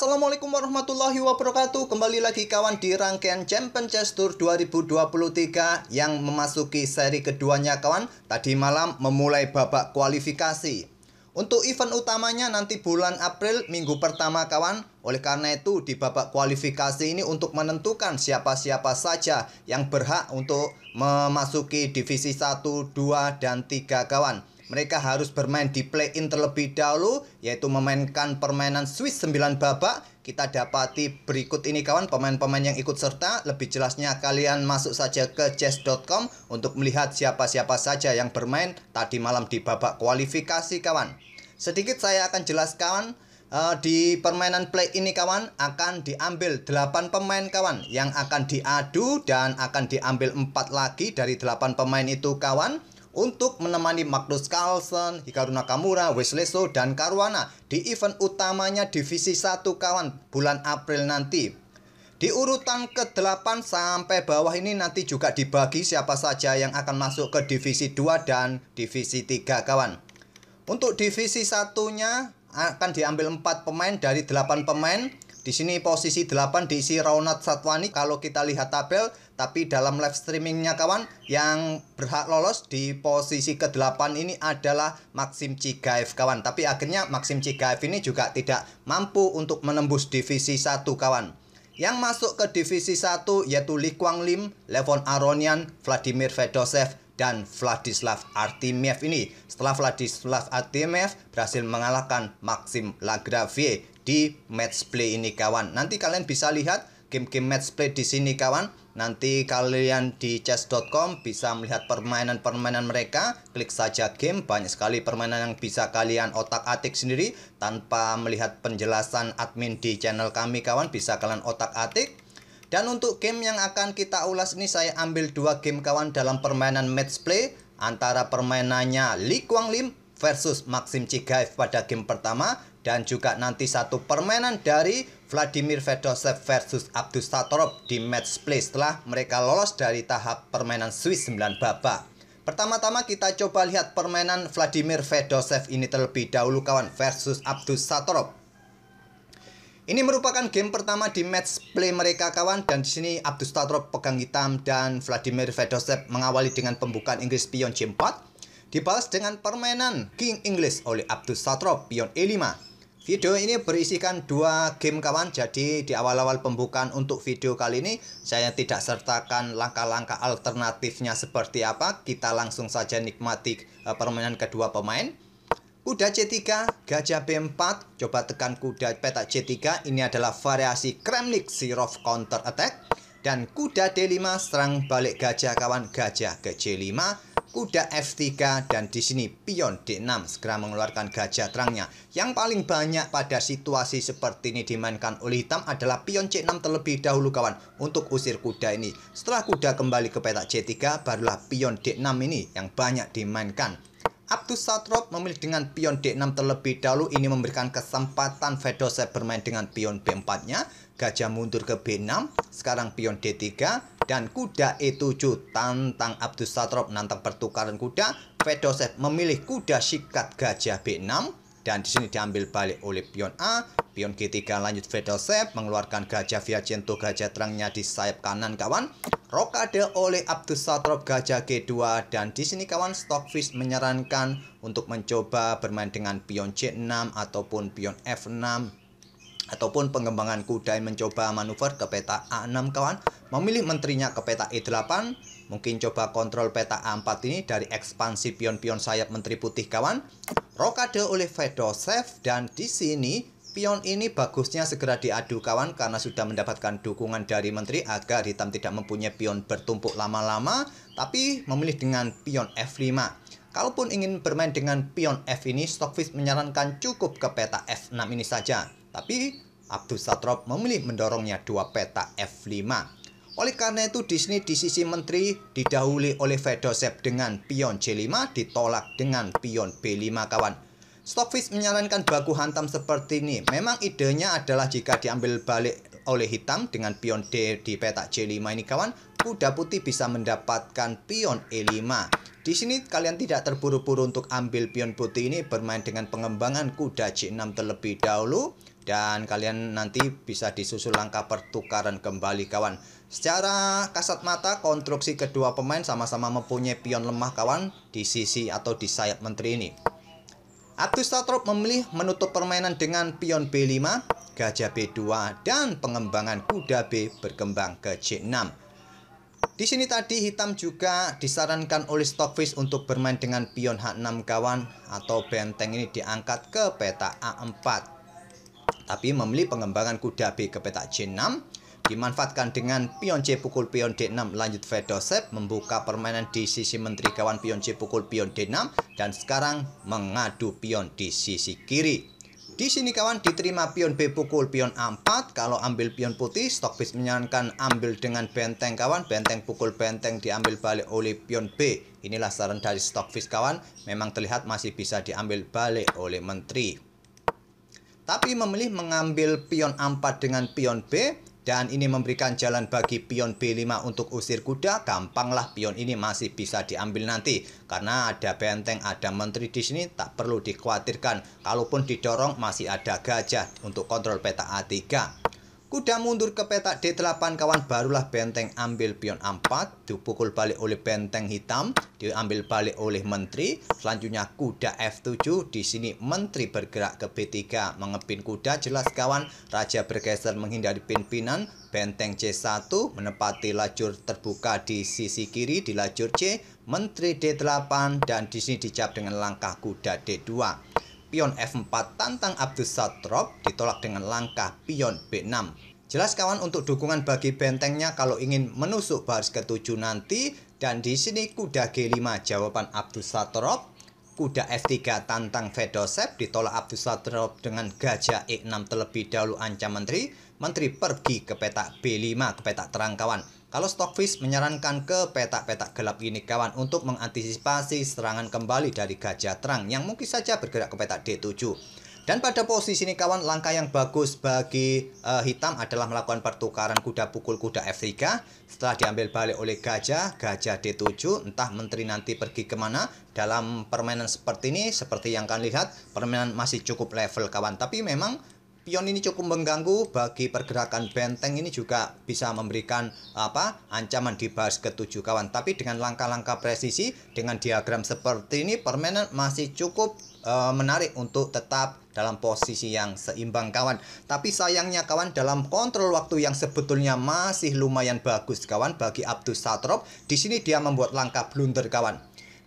Assalamualaikum warahmatullahi wabarakatuh. Kembali lagi kawan di rangkaian Champion Chess Tour 2023 yang memasuki seri keduanya kawan. Tadi malam memulai babak kualifikasi. Untuk event utamanya nanti bulan April minggu pertama kawan. Oleh karena itu di babak kualifikasi ini untuk menentukan siapa-siapa saja yang berhak untuk memasuki divisi 1, 2, dan 3 kawan. Mereka harus bermain di play-in terlebih dahulu, yaitu memainkan permainan Swiss 9 babak. Kita dapati berikut ini kawan pemain-pemain yang ikut serta. Lebih jelasnya kalian masuk saja ke chess.com untuk melihat siapa-siapa saja yang bermain tadi malam di babak kualifikasi kawan. Sedikit saya akan jelaskan. Di permainan play ini kawan akan diambil 8 pemain kawan yang akan diadu dan akan diambil 4 lagi dari 8 pemain itu kawan untuk menemani Magnus Carlsen, Hikaru Nakamura, Wesley So, dan Caruana di event utamanya divisi 1 kawan bulan April nanti. Di urutan ke-8 sampai bawah ini nanti juga dibagi siapa saja yang akan masuk ke divisi 2 dan divisi 3 kawan. Untuk divisi 1-nya akan diambil 4 pemain dari 8 pemain. Di sini posisi 8 diisi Ronald Satwani kalau kita lihat tabel, tapi dalam live streamingnya kawan yang berhak lolos di posisi ke-8 ini adalah Maxim Chigaev kawan. Tapi akhirnya Maxim Chigaev ini juga tidak mampu untuk menembus divisi 1 kawan. Yang masuk ke divisi 1 yaitu Li Guanglim, Levon Aronian, Vladimir Fedosev, dan Vladislav Artemiev ini. Setelah Vladislav Artemiev berhasil mengalahkan Maxim Lagravier di match play ini kawan. Nanti kalian bisa lihat game-game match play di sini kawan. Nanti kalian di chess.com bisa melihat permainan-permainan mereka. Klik saja game, banyak sekali permainan yang bisa kalian otak-atik sendiri tanpa melihat penjelasan admin di channel kami kawan. Bisa kalian otak-atik. Dan untuk game yang akan kita ulas ini saya ambil 2 game kawan dalam permainan match play antara permainannya Li Guanglim versus Maxim Chigaev pada game pertama, dan juga nanti satu permainan dari Vladimir Fedosev versus Abdusattorov di match play setelah mereka lolos dari tahap permainan Swiss 9 babak. Pertama-tama kita coba lihat permainan Vladimir Fedosev ini terlebih dahulu kawan versus Abdusattorov. Ini merupakan game pertama di match play mereka kawan, dan di sini Abdusattorov pegang hitam dan Vladimir Fedosev mengawali dengan pembukaan Inggris pion C4, dibalas dengan permainan King English oleh Abdusattorov pion E5. Video ini berisikan 2 game kawan, jadi di awal-awal pembukaan untuk video kali ini saya tidak sertakan langkah-langkah alternatifnya seperti apa. Kita langsung saja nikmati permainan kedua pemain. Kuda C3, gajah B4, coba tekan kuda petak C3, ini adalah variasi Kremnik-Sirov counter attack. Dan kuda D5 serang balik gajah kawan, gajah ke C5, kuda F3, dan di sini pion D6 segera mengeluarkan gajah terangnya. Yang paling banyak pada situasi seperti ini dimainkan oleh hitam adalah pion C6 terlebih dahulu kawan untuk usir kuda ini. Setelah kuda kembali ke petak C3 barulah pion D6 ini yang banyak dimainkan. Abdusattorov memilih dengan pion D6 terlebih dahulu. Ini memberikan kesempatan Fedosev bermain dengan pion B4-nya. Gajah mundur ke B6. Sekarang pion D3. Dan kuda E7 tantang Abdusattorov menantang pertukaran kuda. Fedosev memilih kuda sikat gajah B6. Dan di sini diambil balik oleh pion A. Pion G3 lanjut Fedosev mengeluarkan gajah Viajento, gajah terangnya di sayap kanan kawan. Rokade oleh Abdusattorov gajah G2, dan di sini kawan Stockfish menyarankan untuk mencoba bermain dengan pion C6 ataupun pion F6 ataupun pengembangan kuda yang mencoba manuver ke peta A6 kawan. Memilih menterinya ke peta E8. Mungkin coba kontrol peta A4 ini dari ekspansi pion-pion sayap menteri putih kawan. Rokade oleh Fedosev, dan di sini pion ini bagusnya segera diadu kawan karena sudah mendapatkan dukungan dari menteri agar hitam tidak mempunyai pion bertumpuk lama-lama, tapi memilih dengan pion F5. Kalaupun ingin bermain dengan pion F ini, Stockfish menyarankan cukup ke peta F6 ini saja. Tapi Abdusattorov memilih mendorongnya 2 peta F5. Oleh karena itu di sini di sisi menteri didahului oleh Fedosev dengan pion C5 ditolak dengan pion B5 kawan. Stockfish menyarankan baku hantam seperti ini. Memang idenya adalah jika diambil balik oleh hitam dengan pion D di petak C5 ini kawan, kuda putih bisa mendapatkan pion E5. Di sini kalian tidak terburu-buru untuk ambil pion putih ini, bermain dengan pengembangan kuda C6 terlebih dahulu. dan kalian nanti bisa disusul langkah pertukaran kembali kawan. Secara kasat mata konstruksi kedua pemain sama-sama mempunyai pion lemah kawan di sisi atau di sayap menteri ini. Abdus Satrop memilih menutup permainan dengan pion B5, gajah B2 dan pengembangan kuda B berkembang ke C6. Di sini tadi hitam juga disarankan oleh Stockfish untuk bermain dengan pion H6 kawan, atau benteng ini diangkat ke peta A4. Tapi memilih pengembangan kuda B ke peta C6, dimanfaatkan dengan pion C pukul pion D6 lanjut Fedosep, membuka permainan di sisi menteri kawan pion C pukul pion D6, dan sekarang mengadu pion di sisi kiri. Di sini kawan diterima pion B pukul pion A4. Kalau ambil pion putih, Stockfish menyarankan ambil dengan benteng kawan. Benteng pukul benteng diambil balik oleh pion B. Inilah saran dari Stockfish kawan. Memang terlihat masih bisa diambil balik oleh menteri. Tapi memilih mengambil pion A4 dengan pion B. Dan ini memberikan jalan bagi pion B5 untuk usir kuda. Gampanglah pion ini masih bisa diambil nanti. Karena ada benteng, ada menteri di sini, tak perlu dikhawatirkan. Kalaupun didorong masih ada gajah untuk kontrol peta A3. Kuda mundur ke peta D8 kawan, barulah benteng ambil pion A4, dipukul balik oleh benteng hitam, diambil balik oleh menteri. Selanjutnya kuda F7, di sini menteri bergerak ke B3, mengepin kuda jelas kawan. Raja bergeser menghindari pin-pinan, benteng C1 menepati lajur terbuka di sisi kiri di lajur C, menteri D8 dan di sini dijawab dengan langkah kuda D2. Pion F4 tantang Abdus Satrop ditolak dengan langkah pion B6. Jelas kawan untuk dukungan bagi bentengnya kalau ingin menusuk baris ke-7 nanti. Dan di sini kuda G5 jawaban Abdus Satrop. Kuda F3 tantang Fedosep, ditolak Abdus Satrop dengan gajah E6 terlebih dahulu ancam menteri. Menteri pergi ke peta B5 ke peta terang kawan. Kalau Stockfish menyarankan ke petak-petak gelap ini kawan untuk mengantisipasi serangan kembali dari gajah terang yang mungkin saja bergerak ke petak D7. Dan pada posisi ini kawan, langkah yang bagus bagi hitam adalah melakukan pertukaran kuda pukul kuda F3. Setelah diambil balik oleh gajah D7, entah menteri nanti pergi kemana. Dalam permainan seperti ini, seperti yang kalian lihat, permainan masih cukup level kawan. Tapi memang pion ini cukup mengganggu bagi pergerakan benteng, ini juga bisa memberikan ancaman di baris ke-7 kawan. Tapi dengan langkah-langkah presisi, dengan diagram seperti ini, permainan masih cukup menarik untuk tetap dalam posisi yang seimbang kawan. Tapi sayangnya kawan, dalam kontrol waktu yang sebetulnya masih lumayan bagus kawan bagi Abdus Satrop, di sini dia membuat langkah blunder kawan.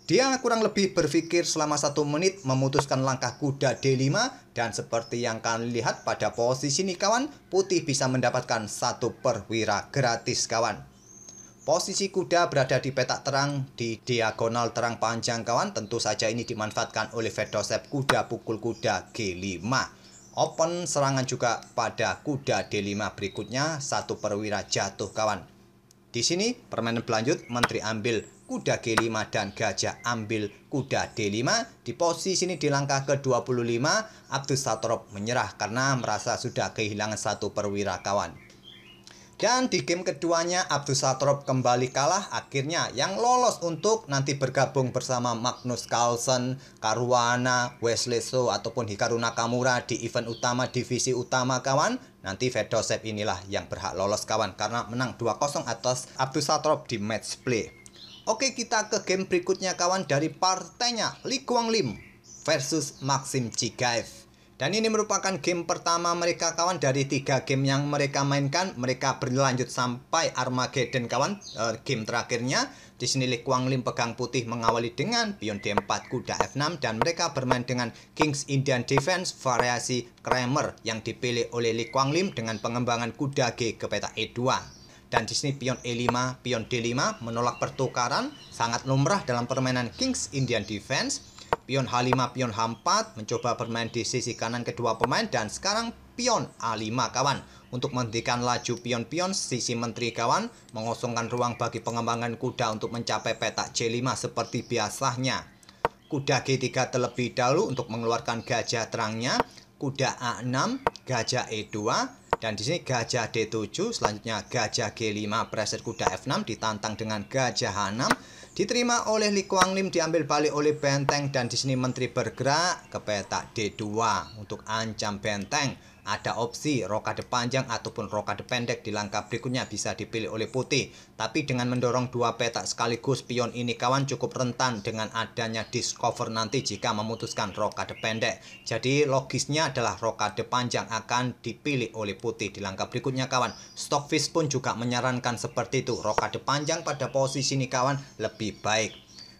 Dia kurang lebih berpikir selama 1 menit memutuskan langkah kuda D5, dan seperti yang kalian lihat pada posisi ini kawan, putih bisa mendapatkan 1 perwira gratis kawan. Posisi kuda berada di petak terang di diagonal terang panjang kawan. Tentu saja ini dimanfaatkan oleh Fedosep, kuda pukul kuda G5. Open serangan juga pada kuda D5 berikutnya, 1 perwira jatuh kawan. Di sini permainan berlanjut, menteri ambil kuda G5 dan gajah ambil kuda D5. Di posisi ini di langkah ke-25, Abdus Satrop menyerah karena merasa sudah kehilangan 1 perwira kawan. Dan di game keduanya Abdus Satrop kembali kalah. Akhirnya yang lolos untuk nanti bergabung bersama Magnus Carlsen, Caruana, Wesley So ataupun Hikaru Nakamura di event utama divisi utama kawan. Nanti Fedosep inilah yang berhak lolos kawan karena menang 2-0 atas Abdus Satrop di match play. Oke, kita ke game berikutnya kawan, dari partainya Lee Kwang Lim versus Maxim Chigaev. Dan ini merupakan game pertama mereka kawan dari 3 game yang mereka mainkan. Mereka berlanjut sampai Armageddon kawan, game terakhirnya. Di sini Lee Kwang Lim pegang putih mengawali dengan pion D4 kuda F6 dan mereka bermain dengan King's Indian Defense variasi Kramer yang dipilih oleh Lee Kwang Lim dengan pengembangan kuda G ke peta E2. Dan di sini pion E5, pion D5 menolak pertukaran, sangat lumrah dalam permainan King's Indian Defense. Pion H5, pion H4 mencoba bermain di sisi kanan kedua pemain, dan sekarang pion A5 kawan untuk menghentikan laju pion-pion sisi menteri kawan, mengosongkan ruang bagi pengembangan kuda untuk mencapai petak C5 seperti biasanya. Kuda G3 terlebih dahulu untuk mengeluarkan gajah terangnya, kuda A6, gajah E2, dan di sini gajah D7, selanjutnya gajah G5, preset kuda F6 ditantang dengan gajah H6. Diterima oleh Lee Kwang Lim, diambil balik oleh benteng, dan di sini menteri bergerak ke petak D2 untuk ancam benteng. ada opsi rokade panjang ataupun rokade pendek di langkah berikutnya bisa dipilih oleh putih. Tapi dengan mendorong dua petak sekaligus, pion ini kawan cukup rentan dengan adanya discover nanti jika memutuskan rokade pendek. Jadi logisnya adalah rokade panjang akan dipilih oleh putih di langkah berikutnya kawan. Stockfish pun juga menyarankan seperti itu. Rokade panjang pada posisi ini kawan lebih baik.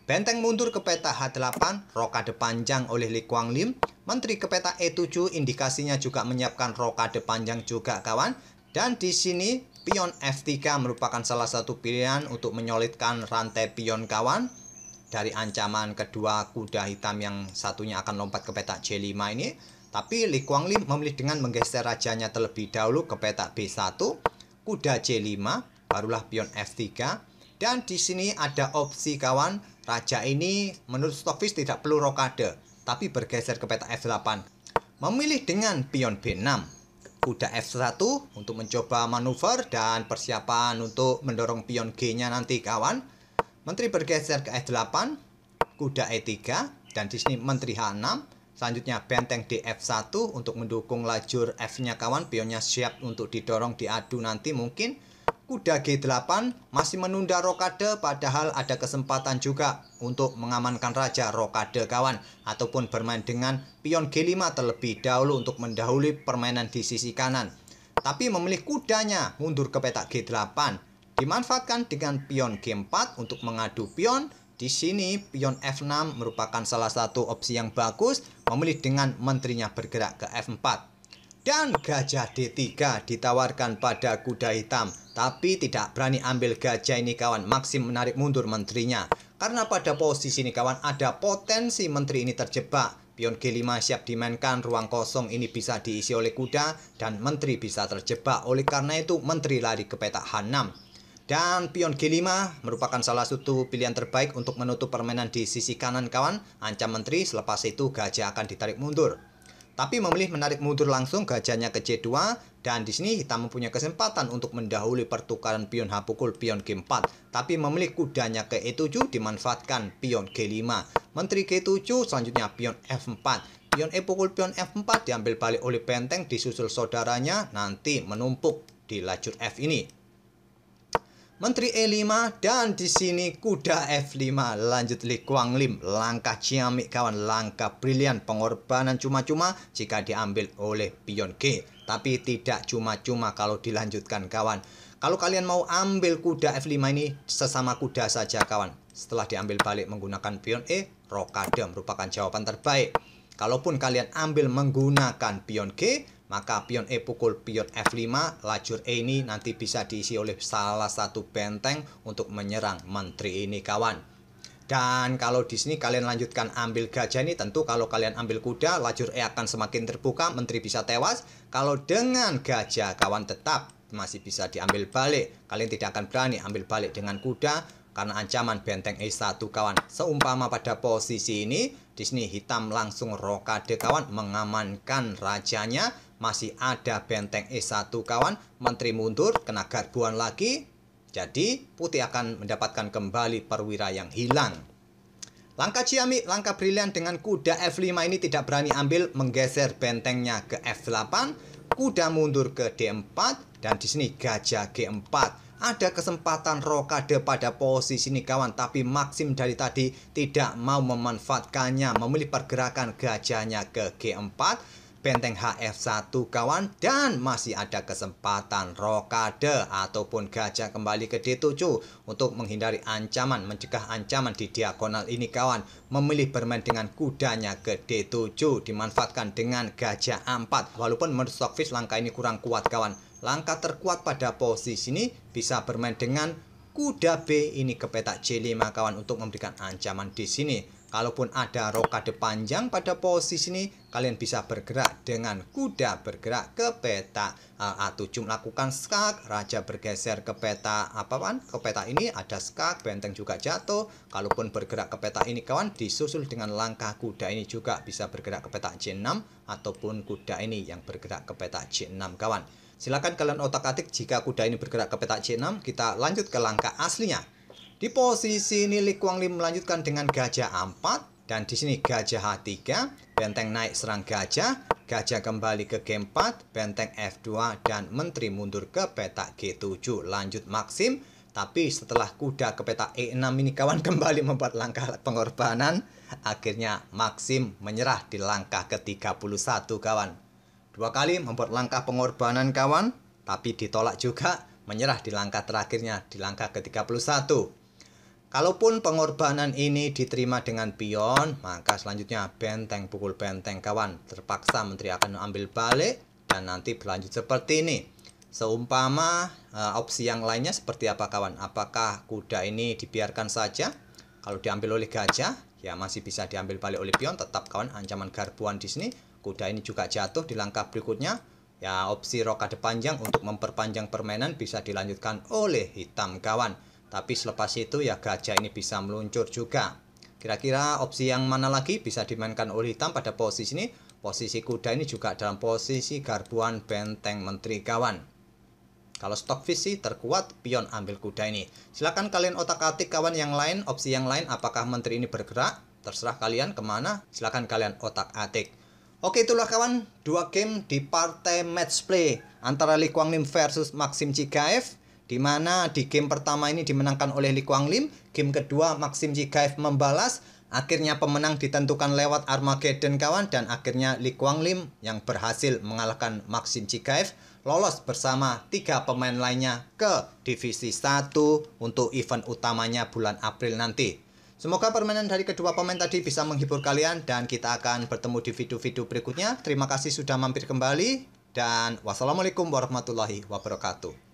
Benteng mundur ke peta H8, rokade panjang oleh Lee Kwang Lim. Menteri ke peta E7, indikasinya juga menyiapkan rokade panjang juga kawan. Dan di sini pion F3 merupakan salah satu pilihan untuk menyolidkan rantai pion kawan. Dari ancaman kedua kuda hitam yang satunya akan lompat ke peta C5 ini. Tapi Lee Kwang Lim memilih dengan menggeser rajanya terlebih dahulu ke peta B1, kuda C5, barulah pion F3. Dan di sini ada opsi kawan. Raja ini menurut Stockfish tidak perlu rokade, tapi bergeser ke peta F8. Memilih dengan pion B6, kuda F1 untuk mencoba manuver dan persiapan untuk mendorong pion G-nya nanti kawan. Menteri bergeser ke F8, kuda E3, dan di sini menteri H6. Selanjutnya benteng D-F1 untuk mendukung lajur F-nya kawan. Pionnya siap untuk didorong diadu nanti mungkin. Kuda G8 masih menunda rokade, padahal ada kesempatan juga untuk mengamankan raja rokade kawan, ataupun bermain dengan pion G5 terlebih dahulu untuk mendahului permainan di sisi kanan. Tapi memilih kudanya mundur ke peta G8, dimanfaatkan dengan pion G4 untuk mengadu pion. Di sini pion F6 merupakan salah satu opsi yang bagus, memilih dengan menterinya bergerak ke F4. Dan gajah D3 ditawarkan pada kuda hitam, tapi tidak berani ambil gajah ini kawan. Maxim menarik mundur menterinya, karena pada posisi ini kawan ada potensi menteri ini terjebak. Pion G5 siap dimainkan, ruang kosong ini bisa diisi oleh kuda dan menteri bisa terjebak. Oleh karena itu menteri lari ke peta H6. Dan pion G5 merupakan salah satu pilihan terbaik untuk menutup permainan di sisi kanan kawan. Ancam menteri, selepas itu gajah akan ditarik mundur. Tapi memilih menarik mundur langsung gajahnya ke C2, dan di sini hitam mempunyai kesempatan untuk mendahului pertukaran pion H pukul pion G4. Tapi memilih kudanya ke E7, dimanfaatkan pion G5. Menteri G7, selanjutnya pion F4. Pion E pukul pion F4 diambil balik oleh benteng, disusul saudaranya, nanti menumpuk di lajur F ini. Menteri E5 dan di sini kuda F5. Lanjut Lee Kwang Lim, langkah ciamik kawan, langkah brilian, pengorbanan cuma-cuma jika diambil oleh pion G. Tapi tidak cuma-cuma kalau dilanjutkan kawan. Kalau kalian mau ambil kuda F5 ini sesama kuda saja kawan. Setelah diambil balik menggunakan pion E, rokade merupakan jawaban terbaik. Kalaupun kalian ambil menggunakan pion G, maka pion E pukul pion F5, lajur E ini nanti bisa diisi oleh salah satu benteng untuk menyerang menteri ini kawan. Dan kalau di sini kalian lanjutkan ambil gajah ini, tentu kalau kalian ambil kuda, lajur E akan semakin terbuka, menteri bisa tewas. Kalau dengan gajah kawan tetap masih bisa diambil balik. Kalian tidak akan berani ambil balik dengan kuda karena ancaman benteng E1 kawan. Seumpama pada posisi ini, di sini hitam langsung rokade kawan, mengamankan rajanya. Masih ada benteng E1 kawan, menteri mundur, kena garbuan lagi. Jadi putih akan mendapatkan kembali perwira yang hilang. Langkah ciamik, langkah brilian dengan kuda F5 ini tidak berani ambil, menggeser bentengnya ke F8, kuda mundur ke D4, dan di sini gajah G4. Ada kesempatan rokade pada posisi ini kawan, tapi Maxim dari tadi tidak mau memanfaatkannya, memilih pergerakan gajahnya ke G4, benteng HF1 kawan, dan masih ada kesempatan rokade ataupun gajah kembali ke D7 untuk menghindari ancaman, mencegah ancaman di diagonal ini kawan. Memilih bermain dengan kudanya ke D7, dimanfaatkan dengan gajah A4. Walaupun menurut Stockfish langkah ini kurang kuat kawan. Langkah terkuat pada posisi ini bisa bermain dengan kuda B ini ke peta C5 kawan untuk memberikan ancaman di sini. Kalaupun ada rokade panjang pada posisi ini, kalian bisa bergerak dengan kuda bergerak ke peta A7 melakukan skak, raja bergeser ke peta ke peta ini ada skak, benteng juga jatuh. Kalaupun bergerak ke peta ini kawan, disusul dengan langkah kuda ini juga bisa bergerak ke peta C6 ataupun kuda ini yang bergerak ke peta C6 kawan. Silakan kalian otak-atik jika kuda ini bergerak ke peta C6. Kita lanjut ke langkah aslinya. Di posisi ini Lee Kwang Lim melanjutkan dengan gajah A4 dan di sini gajah H3, benteng naik serang gajah Gajah kembali ke game 4, benteng F2, dan menteri mundur ke petak G7. Lanjut Maxim, tapi setelah kuda ke petak E6 ini kawan kembali membuat langkah pengorbanan. Akhirnya Maxim menyerah di langkah ke-31 kawan. Dua kali membuat langkah pengorbanan kawan, tapi ditolak juga, menyerah di langkah terakhirnya di langkah ke-31. Kalaupun pengorbanan ini diterima dengan pion, maka selanjutnya benteng pukul benteng kawan. Terpaksa menteri akan ambil balik dan nanti berlanjut seperti ini. Seumpama opsi yang lainnya seperti apa kawan? Apakah kuda ini dibiarkan saja? Kalau diambil oleh gajah, ya masih bisa diambil balik oleh pion. Tetap kawan, ancaman garbuan di sini. Kuda ini juga jatuh di langkah berikutnya. Ya, opsi rokade panjang untuk memperpanjang permainan bisa dilanjutkan oleh hitam kawan. Tapi selepas itu ya gajah ini bisa meluncur juga. Kira-kira opsi yang mana lagi bisa dimainkan oleh hitam pada posisi ini? Posisi kuda ini juga dalam posisi garbuan benteng menteri kawan. Kalau stockfish sih terkuat, pion ambil kuda ini. Silahkan kalian otak-atik kawan yang lain, opsi yang lain. Apakah menteri ini bergerak? Terserah kalian kemana. Silahkan kalian otak-atik. Oke, itulah kawan, 2 game di partai match play antara Lee Kuan Lim versus Maxim Chigaev. Di mana di game pertama ini dimenangkan oleh Lee Kuan Lim, game kedua Maxim Chigaev membalas, akhirnya pemenang ditentukan lewat Armageddon kawan, dan akhirnya Lee Kuan Lim yang berhasil mengalahkan Maxim Chigaev, lolos bersama 3 pemain lainnya ke divisi 1 untuk event utamanya bulan April nanti. Semoga permainan dari kedua pemain tadi bisa menghibur kalian dan kita akan bertemu di video-video berikutnya. Terima kasih sudah mampir kembali dan wassalamualaikum warahmatullahi wabarakatuh.